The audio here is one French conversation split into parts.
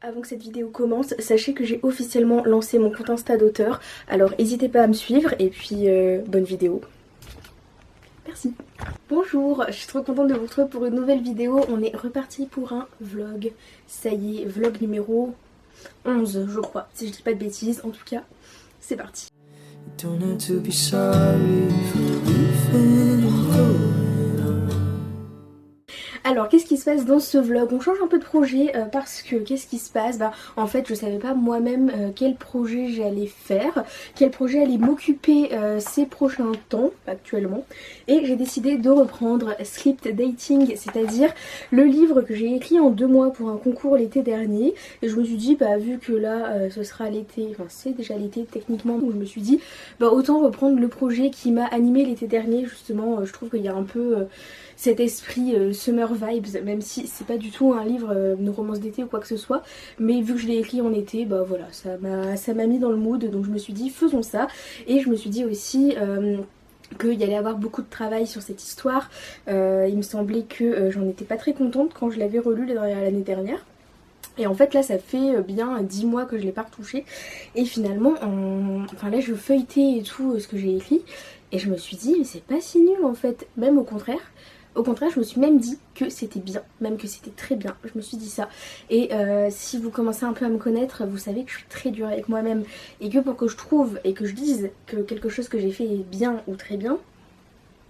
Avant que cette vidéo commence, sachez que j'ai officiellement lancé mon compte Insta d'auteur. Alors n'hésitez pas à me suivre et puis bonne vidéo. Merci. Bonjour, je suis trop contente de vous retrouver pour une nouvelle vidéo. On est reparti pour un vlog. Ça y est, vlog numéro 11 je crois, si je dis pas de bêtises. En tout cas, c'est parti. Alors qu'est-ce qui se passe dans ce vlog? On change un peu de projet parce que qu'est-ce qui se passe? En fait je savais pas moi-même quel projet j'allais faire, quel projet allait m'occuper ces prochains temps actuellement, et j'ai décidé de reprendre Script Dating, c'est-à-dire le livre que j'ai écrit en 2 mois pour un concours l'été dernier. Et je me suis dit vu que là ce sera l'été, enfin c'est déjà l'été techniquement, donc je me suis dit autant reprendre le projet qui m'a animé l'été dernier justement. Je trouve qu'il y a un peu cet esprit summer vibes, même si c'est pas du tout un livre de romance d'été ou quoi que ce soit, mais vu que je l'ai écrit en été, voilà, ça m'a mis dans le mood, donc je me suis dit faisons ça. Et je me suis dit aussi qu'il y allait avoir beaucoup de travail sur cette histoire. Il me semblait que j'en étais pas très contente quand je l'avais relu l'année dernière. Et en fait là ça fait bien 10 mois que je l'ai pas retouché. Et finalement enfin là je feuilletais et tout ce que j'ai écrit, et je me suis dit mais c'est pas si nul en fait, même au contraire. Au contraire, je me suis même dit que c'était bien, même que c'était très bien. Je me suis dit ça. Et si vous commencez un peu à me connaître, vous savez que je suis très dure avec moi-même. Et que pour que je trouve et que je dise que quelque chose que j'ai fait est bien ou très bien,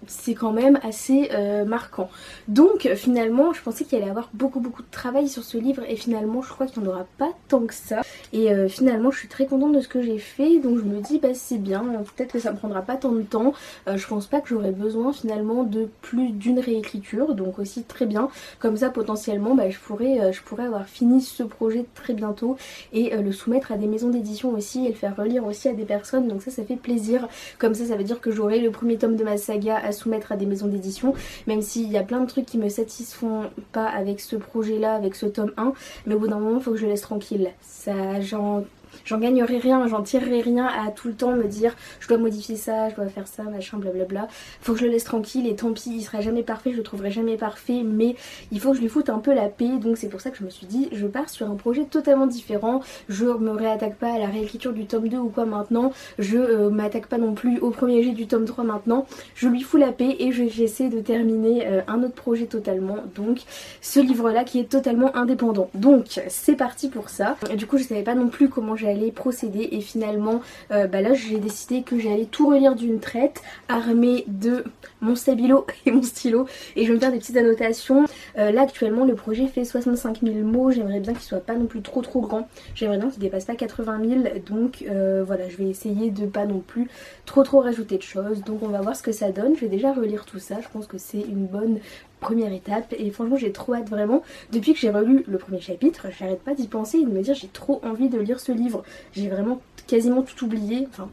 c'est quand même assez marquant. Donc finalement je pensais qu'il allait y avoir beaucoup de travail sur ce livre, et finalement je crois qu'il n'y en aura pas tant que ça. Et finalement je suis très contente de ce que j'ai fait, donc je me dis c'est bien, peut-être que ça me prendra pas tant de temps. Je pense pas que j'aurai besoin finalement de plus d'une réécriture, donc aussi très bien. Comme ça potentiellement je pourrais avoir fini ce projet très bientôt et le soumettre à des maisons d'édition aussi et le faire relire aussi à des personnes, donc ça fait plaisir. Comme ça veut dire que j'aurai le premier tome de ma saga à soumettre à des maisons d'édition, même s'il y a plein de trucs qui me satisfont pas avec ce projet là, avec ce tome 1, mais au bout d'un moment il faut que je le laisse tranquille. Ça, j'en gagnerai rien, j'en tirerai rien à tout le temps me dire je dois modifier ça, je dois faire ça, machin, blablabla. Faut que je le laisse tranquille, et tant pis, il sera jamais parfait, je le trouverai jamais parfait, mais il faut que je lui foute un peu la paix. Donc c'est pour ça que je me suis dit je pars sur un projet totalement différent. Je me réattaque pas à la réécriture du tome 2 ou quoi maintenant, je m'attaque pas non plus au premier jet du tome 3 maintenant, je lui fous la paix et j'essaie de terminer un autre projet totalement, donc ce livre là qui est totalement indépendant. Donc c'est parti pour ça. Et du coup je savais pas non plus comment j'allais procéder, et finalement là j'ai décidé que j'allais tout relire d'une traite, armée de mon stabilo et mon stylo, et je vais me faire des petites annotations. Là actuellement le projet fait 65 000 mots, j'aimerais bien qu'il soit pas non plus trop grand, j'aimerais bien qu'il dépasse pas 80 000, donc voilà, je vais essayer de pas non plus trop rajouter de choses. Donc on va voir ce que ça donne. Je vais déjà relire tout ça, je pense que c'est une bonne première étape, et franchement j'ai trop hâte vraiment. Depuis que j'ai relu le premier chapitre, j'arrête pas d'y penser et de me dire j'ai trop envie de lire ce livre. J'ai vraiment quasiment tout oublié, enfin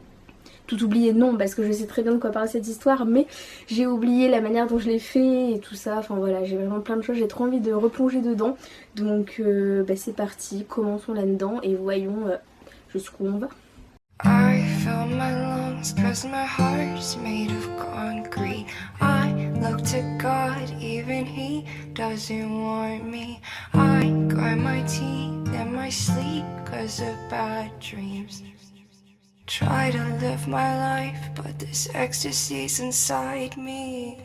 tout oublié non, parce que je sais très bien de quoi parle cette histoire, mais j'ai oublié la manière dont je l'ai fait et tout ça. Enfin voilà, j'ai vraiment plein de choses, j'ai trop envie de replonger dedans. Donc c'est parti, commençons là-dedans et voyons jusqu'où on va. I fill my lungs cause my heart's made of concrete. I look to God, even He doesn't want me. I grind my teeth in my sleep cause of bad dreams. Try to live my life, but this ecstasy's inside me.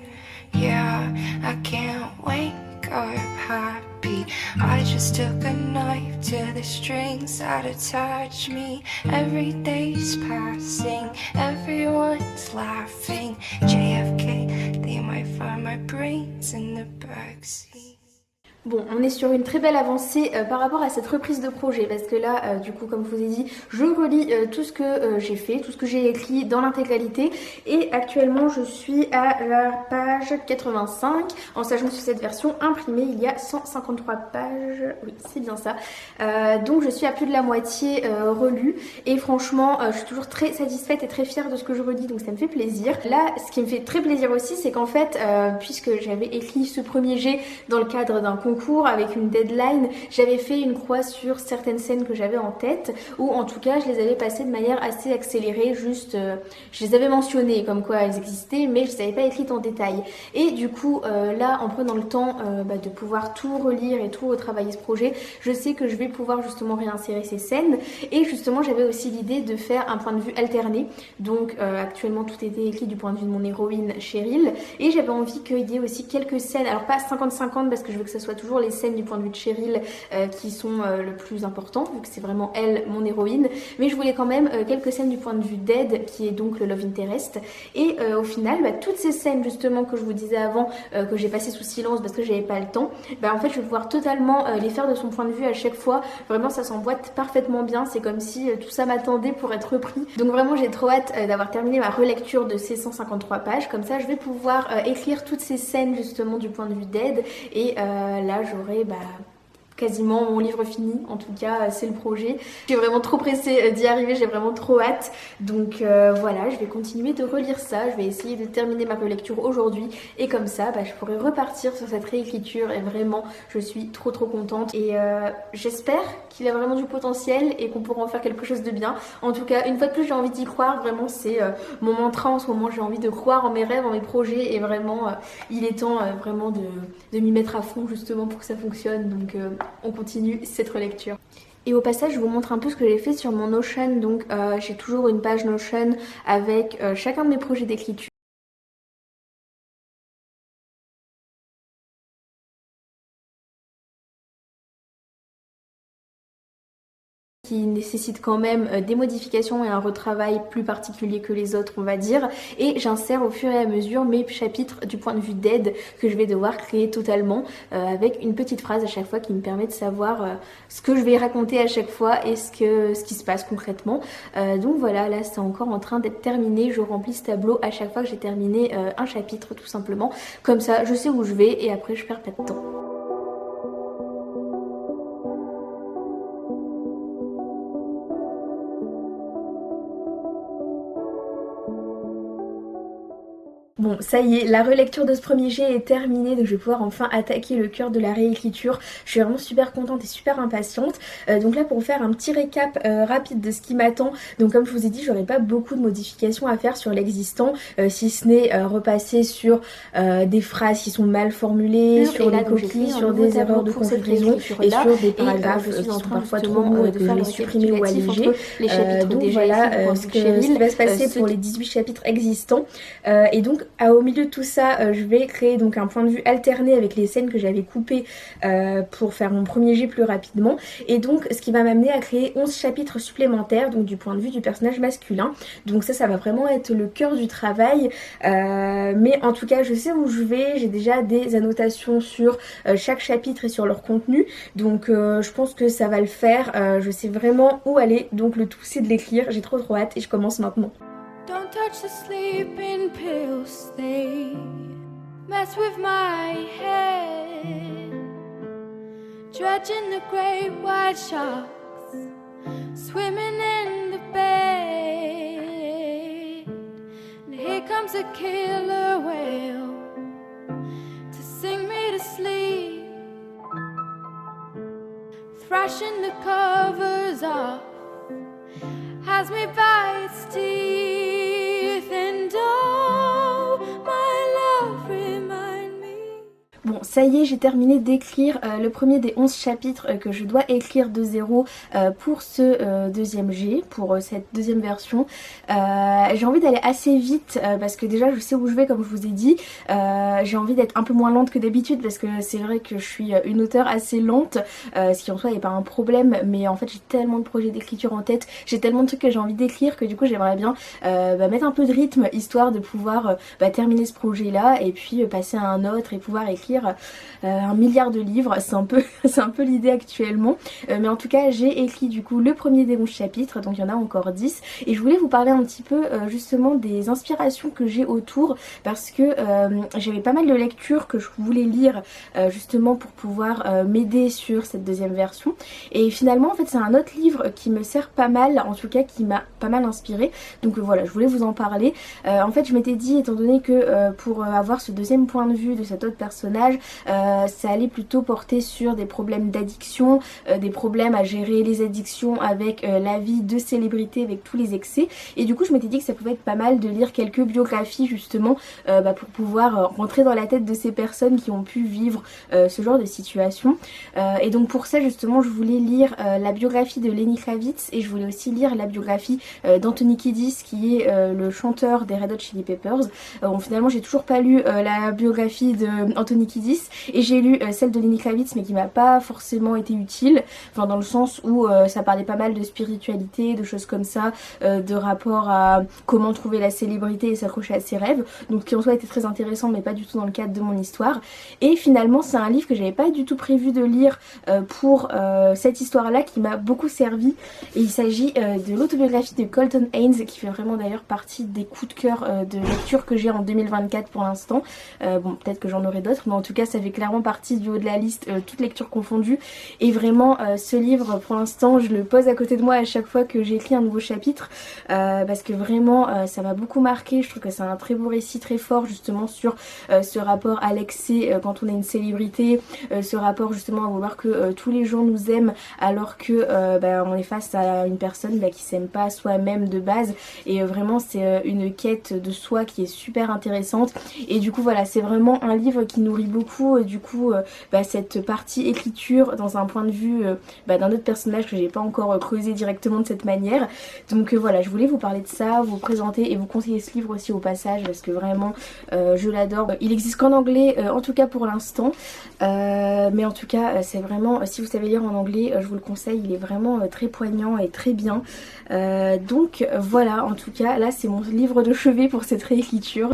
Yeah, I can't wake up happy. I just took a knife to the strings that attach me. Every day's passing, everyone's laughing. JFK, they might find my brains in the backseat. Bon, on est sur une très belle avancée par rapport à cette reprise de projet, parce que là, du coup, comme je vous ai dit, je relis tout ce que j'ai fait, tout ce que j'ai écrit dans l'intégralité, et actuellement je suis à la page 85, en sachant que sur cette version imprimée, il y a 153 pages, oui, c'est bien ça, donc je suis à plus de la moitié relue, et franchement, je suis toujours très satisfaite et très fière de ce que je relis, donc ça me fait plaisir. Là, ce qui me fait très plaisir aussi, c'est qu'en fait, puisque j'avais écrit ce premier jet dans le cadre d'un concours concours avec une deadline, j'avais fait une croix sur certaines scènes que j'avais en tête, ou en tout cas je les avais passées de manière assez accélérée, juste je les avais mentionnées comme quoi elles existaient, mais je les avais pas écrites en détail. Et du coup là, en prenant le temps de pouvoir tout relire et tout retravailler ce projet, je sais que je vais pouvoir justement réinsérer ces scènes. Et justement j'avais aussi l'idée de faire un point de vue alterné, donc actuellement tout était écrit du point de vue de mon héroïne Cheryl, et j'avais envie qu'il y ait aussi quelques scènes, alors pas 50-50 parce que je veux que ce soit toujours les scènes du point de vue de Cheryl qui sont le plus important, vu que c'est vraiment elle mon héroïne, mais je voulais quand même quelques scènes du point de vue d'Ed, qui est donc le love interest. Et au final toutes ces scènes justement que je vous disais avant, que j'ai passé sous silence parce que j'avais pas le temps, en fait je vais pouvoir totalement les faire de son point de vue à chaque fois. Vraiment ça s'emboîte parfaitement bien, c'est comme si tout ça m'attendait pour être repris. Donc vraiment j'ai trop hâte d'avoir terminé ma relecture de ces 153 pages, comme ça je vais pouvoir écrire toutes ces scènes justement du point de vue d'Ed, et là j'aurai quasiment mon livre fini, en tout cas c'est le projet. Je suis vraiment trop pressée d'y arriver, j'ai vraiment trop hâte. Donc voilà, je vais continuer de relire ça, je vais essayer de terminer ma relecture aujourd'hui, et comme ça je pourrai repartir sur cette réécriture, et vraiment je suis trop contente, et j'espère qu'il a vraiment du potentiel et qu'on pourra en faire quelque chose de bien. En tout cas une fois de plus j'ai envie d'y croire, vraiment c'est mon mantra en ce moment, j'ai envie de croire en mes rêves, en mes projets, et vraiment il est temps vraiment de m'y mettre à fond justement pour que ça fonctionne. Donc on continue cette relecture. Et au passage, je vous montre un peu ce que j'ai fait sur mon Notion. Donc j'ai toujours une page Notion avec chacun de mes projets d'écriture. Qui nécessite quand même des modifications et un retravail plus particulier que les autres, on va dire, et j'insère au fur et à mesure mes chapitres du point de vue d'Ed que je vais devoir créer totalement, avec une petite phrase à chaque fois qui me permet de savoir ce que je vais raconter à chaque fois et ce qui se passe concrètement. Donc voilà, là c'est encore en train d'être terminé, je remplis ce tableau à chaque fois que j'ai terminé un chapitre tout simplement, comme ça je sais où je vais et après je perds pas de temps. Bon, ça y est, la relecture de ce premier jet est terminée, donc je vais pouvoir enfin attaquer le cœur de la réécriture. Je suis vraiment super contente et super impatiente. Donc là, pour faire un petit récap rapide de ce qui m'attend, donc comme je vous ai dit, j'aurai pas beaucoup de modifications à faire sur l'existant, si ce n'est repasser sur des phrases qui sont mal formulées, sur des coquilles, sur des erreurs de conjugaison et sur des paragraphes qui sont parfois trop longs et que je vais supprimer ou alléger. Donc voilà ce qui va se passer pour les 18 chapitres existants. Et donc au milieu de tout ça, je vais créer donc un point de vue alterné avec les scènes que j'avais coupées pour faire mon premier jet plus rapidement, et donc ce qui va m'amener à créer 11 chapitres supplémentaires, donc du point de vue du personnage masculin. Donc ça va vraiment être le cœur du travail, mais en tout cas je sais où je vais, j'ai déjà des annotations sur chaque chapitre et sur leur contenu, donc je pense que ça va le faire. Je sais vraiment où aller, donc le tout c'est de l'écrire, j'ai trop hâte et je commence maintenant. Don't touch the sleeping pills, they mess with my head. Dredging the great white sharks, swimming in the bed. And here comes a killer whale to sing me to sleep, thrashing the covers off, has me by its teeth, and oh, my love, remind me. Bon, ça y est, j'ai terminé d'écrire le premier des 11 chapitres que je dois écrire de zéro pour ce deuxième jet, pour cette deuxième version. J'ai envie d'aller assez vite parce que déjà je sais où je vais, comme je vous ai dit. J'ai envie d'être un peu moins lente que d'habitude parce que c'est vrai que je suis une auteure assez lente, ce qui en soi n'est pas un problème, mais en fait j'ai tellement de projets d'écriture en tête, j'ai tellement de trucs que j'ai envie d'écrire que du coup j'aimerais bien mettre un peu de rythme histoire de pouvoir terminer ce projet là et puis passer à un autre et pouvoir écrire un milliard de livres. C'est un peu l'idée actuellement, mais en tout cas j'ai écrit du coup le premier des 11 chapitres, donc il y en a encore 10, et je voulais vous parler un petit peu justement des inspirations que j'ai autour, parce que j'avais pas mal de lectures que je voulais lire justement pour pouvoir m'aider sur cette deuxième version, et finalement en fait c'est un autre livre qui me sert pas mal, en tout cas qui m'a pas mal inspiré, donc voilà, je voulais vous en parler. En fait je m'étais dit, étant donné que pour avoir ce deuxième point de vue de cet autre personnage, Ça allait plutôt porter sur des problèmes d'addiction, des problèmes à gérer les addictions avec la vie de célébrité, avec tous les excès. Et du coup je m'étais dit que ça pouvait être pas mal de lire quelques biographies justement pour pouvoir rentrer dans la tête de ces personnes qui ont pu vivre ce genre de situation. Et donc pour ça justement je voulais lire la biographie de Lenny Kravitz et je voulais aussi lire la biographie d'Anthony Kiedis qui est le chanteur des Red Hot Chili Peppers. Bon, finalement j'ai toujours pas lu la biographie d'Anthony Kiedis et j'ai lu celle de Lenny Kravitz mais qui m'a pas forcément été utile, enfin dans le sens où ça parlait pas mal de spiritualité, de choses comme ça, de rapport à comment trouver la célébrité et s'accrocher à ses rêves, donc qui en soi était très intéressant mais pas du tout dans le cadre de mon histoire. Et finalement c'est un livre que j'avais pas du tout prévu de lire pour cette histoire là qui m'a beaucoup servi, et il s'agit de l'autobiographie de Colton Haynes qui fait vraiment d'ailleurs partie des coups de cœur de lecture que j'ai en 2024 pour l'instant. Bon peut-être que j'en aurai d'autres mais en tout cas ça fait clairement partie du haut de la liste, toutes lectures confondues, et vraiment ce livre pour l'instant je le pose à côté de moi à chaque fois que j'écris un nouveau chapitre parce que vraiment ça m'a beaucoup marqué. Je trouve que c'est un très beau récit, très fort justement sur ce rapport à l'excès quand on est une célébrité, ce rapport justement à vouloir que tous les gens nous aiment alors que on est face à une personne qui s'aime pas soi-même de base, et vraiment c'est une quête de soi qui est super intéressante. Et du coup voilà, c'est vraiment un livre qui nourrit beaucoup du coup cette partie écriture dans un point de vue d'un autre personnage que j'ai pas encore creusé directement de cette manière. Donc voilà, je voulais vous parler de ça, vous présenter et vous conseiller ce livre aussi au passage parce que vraiment je l'adore. Il existe qu'en anglais en tout cas pour l'instant, mais en tout cas c'est vraiment, si vous savez lire en anglais, je vous le conseille, il est vraiment très poignant et très bien. Donc voilà, en tout cas là c'est mon livre de chevet pour cette réécriture.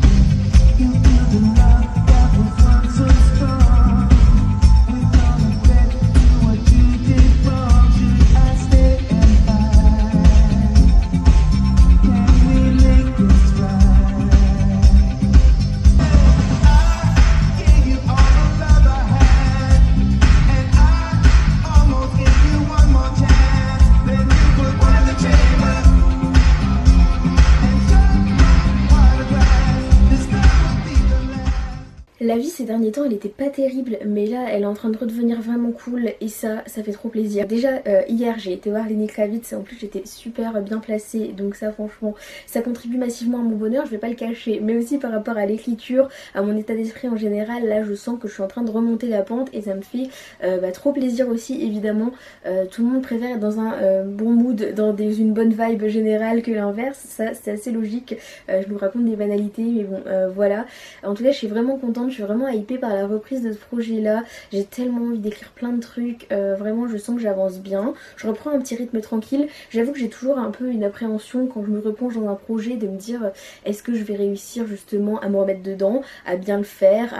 La vie ces derniers temps elle était pas terrible, mais là elle est en train de redevenir vraiment cool et ça fait trop plaisir. Déjà hier j'ai été voir Lenny Kravitz et en plus j'étais super bien placée, donc ça franchement ça contribue massivement à mon bonheur, je vais pas le cacher, mais aussi par rapport à l'écriture, à mon état d'esprit en général. Là je sens que je suis en train de remonter la pente et ça me fait trop plaisir aussi. Évidemment tout le monde préfère être dans un bon mood, dans une bonne vibe générale que l'inverse, ça c'est assez logique. Je vous raconte des banalités mais bon voilà, en tout cas je suis vraiment contente, je suis vraiment hypée par la reprise de ce projet là, j'ai tellement envie d'écrire plein de trucs, vraiment je sens que j'avance bien, je reprends un petit rythme tranquille. J'avoue que j'ai toujours un peu une appréhension quand je me replonge dans un projet de me dire est-ce que je vais réussir justement à me remettre dedans, à bien le faire,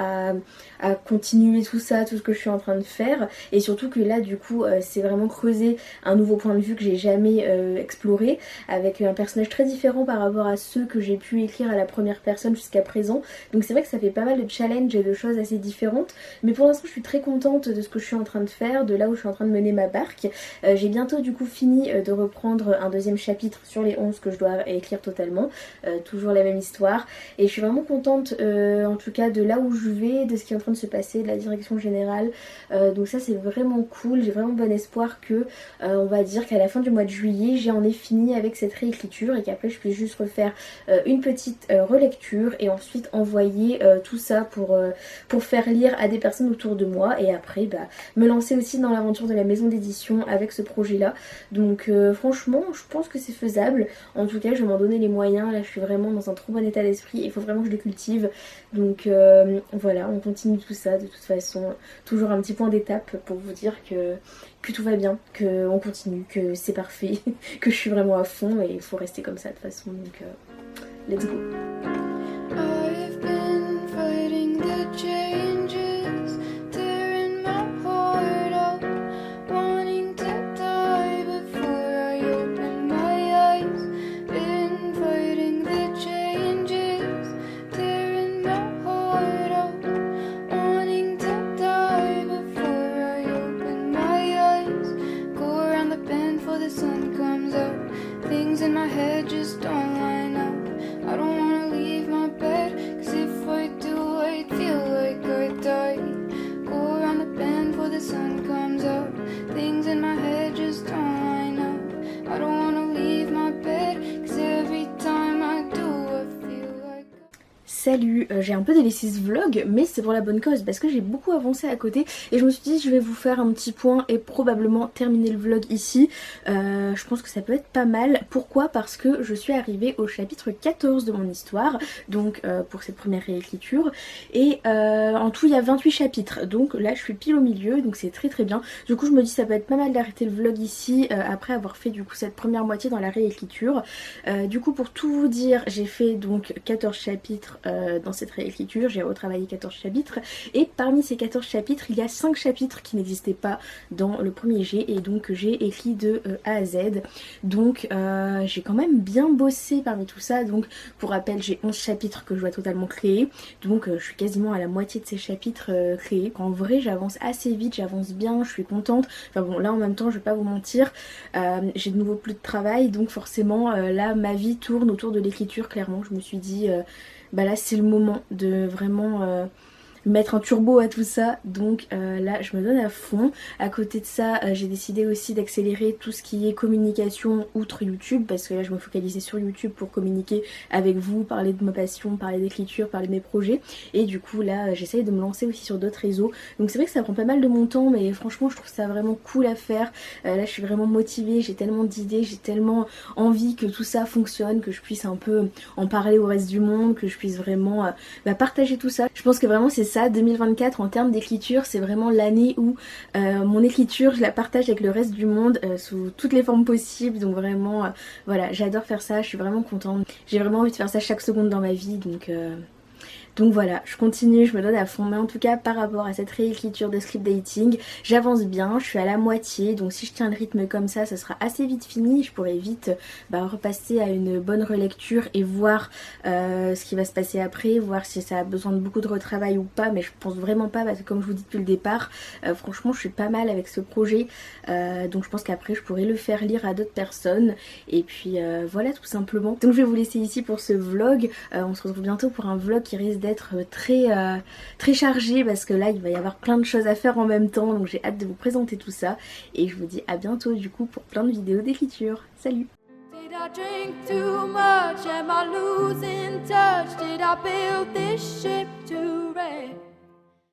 à continuer tout ça, tout ce que je suis en train de faire, et surtout que là du coup c'est vraiment creuser un nouveau point de vue que j'ai jamais exploré, avec un personnage très différent par rapport à ceux que j'ai pu écrire à la première personne jusqu'à présent. Donc c'est vrai que ça fait pas mal de challenges et de choses assez différentes, mais pour l'instant je suis très contente de ce que je suis en train de faire, de là où je suis en train de mener ma barque. J'ai bientôt du coup fini de reprendre un deuxième chapitre sur les 11 que je dois écrire totalement, toujours la même histoire, et je suis vraiment contente en tout cas de là où je vais, de ce qui est en train de se passer, de la direction générale, donc ça c'est vraiment cool. J'ai vraiment bon espoir que on va dire qu'à la fin du mois de juillet j'en ai fini avec cette réécriture et qu'après je puisse juste refaire une petite relecture et ensuite envoyer tout ça pour faire lire à des personnes autour de moi, et après me lancer aussi dans l'aventure de la maison d'édition avec ce projet là. Donc franchement je pense que c'est faisable, en tout cas je vais m'en donner les moyens. Là je suis vraiment dans un trop bon état d'esprit, il faut vraiment que je le cultive, donc voilà, on continue tout ça de toute façon, toujours un petit point d'étape pour vous dire que tout va bien, qu'on continue, que c'est parfait, que je suis vraiment à fond et il faut rester comme ça de toute façon, donc let's go. I've been fighting the changes, tearing my heart out, wanting to die before I open my eyes. Been fighting the changes, tearing my heart out, wanting to die before I open my eyes. Go around the bend before the sun comes out, things in my head just don't line up. I don't wanna leave Salut, j'ai un peu délaissé ce vlog mais c'est pour la bonne cause parce que j'ai beaucoup avancé à côté et je me suis dit je vais vous faire un petit point et probablement terminer le vlog ici. Je pense que ça peut être pas mal. Pourquoi? Parce que je suis arrivée au chapitre 14 de mon histoire, donc pour cette première réécriture, et en tout il y a 28 chapitres, donc là je suis pile au milieu, donc c'est très très bien. Du coup je me dis ça peut être pas mal d'arrêter le vlog ici après avoir fait du coup cette première moitié dans la réécriture. Du coup pour tout vous dire, j'ai fait donc 14 chapitres dans cette réécriture, j'ai retravaillé 14 chapitres et parmi ces 14 chapitres il y a 5 chapitres qui n'existaient pas dans le premier jet et donc j'ai écrit de A à Z. Donc j'ai quand même bien bossé parmi tout ça. Donc pour rappel j'ai 11 chapitres que je dois totalement créer, donc je suis quasiment à la moitié de ces chapitres créés. En vrai j'avance assez vite, j'avance bien, je suis contente. Enfin bon là en même temps je vais pas vous mentir, j'ai de nouveau plus de travail, donc forcément là ma vie tourne autour de l'écriture. Clairement je me suis dit bah là c'est le moment de vraiment mettre un turbo à tout ça, donc là je me donne à fond. À côté de ça j'ai décidé aussi d'accélérer tout ce qui est communication outre YouTube, parce que là je me focalisais sur YouTube pour communiquer avec vous, parler de ma passion, parler d'écriture, parler de mes projets, et du coup là j'essaye de me lancer aussi sur d'autres réseaux. Donc c'est vrai que ça prend pas mal de mon temps mais franchement je trouve ça vraiment cool à faire. Là je suis vraiment motivée, j'ai tellement d'idées, j'ai tellement envie que tout ça fonctionne, que je puisse un peu en parler au reste du monde, que je puisse vraiment partager tout ça. Je pense que vraiment c'est ça 2024 en termes d'écriture, c'est vraiment l'année où mon écriture je la partage avec le reste du monde sous toutes les formes possibles. Donc vraiment voilà, j'adore faire ça, je suis vraiment contente, j'ai vraiment envie de faire ça chaque seconde dans ma vie, donc voilà, je continue, je me donne à fond. Mais en tout cas par rapport à cette réécriture de script dating, j'avance bien, je suis à la moitié. Donc si je tiens le rythme comme ça sera assez vite fini. Je pourrai vite repasser à une bonne relecture et voir ce qui va se passer après, voir si ça a besoin de beaucoup de retravail ou pas. Mais je pense vraiment pas, parce que comme je vous dis depuis le départ, franchement je suis pas mal avec ce projet. Donc je pense qu'après je pourrais le faire lire à d'autres personnes. Et puis voilà tout simplement. Donc je vais vous laisser ici pour ce vlog. On se retrouve bientôt pour un vlog qui risque d'être très chargé, parce que là il va y avoir plein de choses à faire en même temps, donc j'ai hâte de vous présenter tout ça et je vous dis à bientôt du coup pour plein de vidéos d'écriture. Salut! Did I drink too much? Am I losing touch? Did I build this ship to wreck?